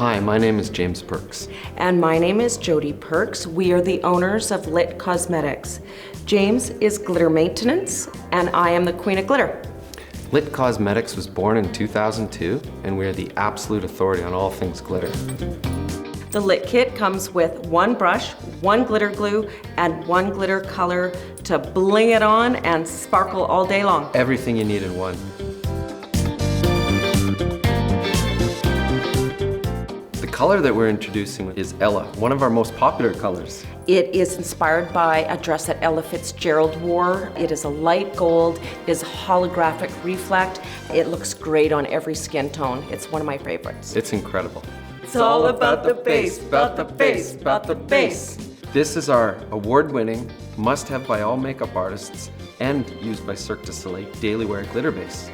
Hi, my name is James Perks. And my name is Jody Perks. We are the owners of Lit Cosmetics. James is glitter maintenance, and I am the queen of glitter. Lit Cosmetics was born in 2002, and we are the absolute authority on all things glitter. The Lit Kit comes with one brush, one glitter glue, and one glitter color to bling it on and sparkle all day long. Everything you need in one. The color that we're introducing is Ella, one of our most popular colors. It is inspired by a dress that Ella Fitzgerald wore. It is a light gold, it is holographic reflect. It looks great on every skin tone. It's one of my favorites. It's incredible. It's all about the base, about the base, about the base. This is our award-winning, must-have by all makeup artists and used by Cirque du Soleil daily wear glitter base.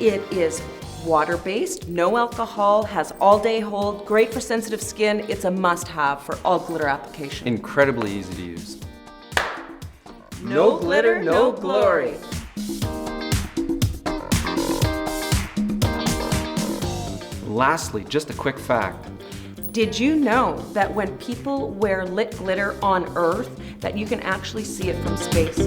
It is water-based, no alcohol, has all-day hold, great for sensitive skin. It's a must-have for all glitter application. Incredibly easy to use. No glitter, no glory. Lastly, just a quick fact. Did you know that when people wear lit glitter on Earth, that you can actually see it from space?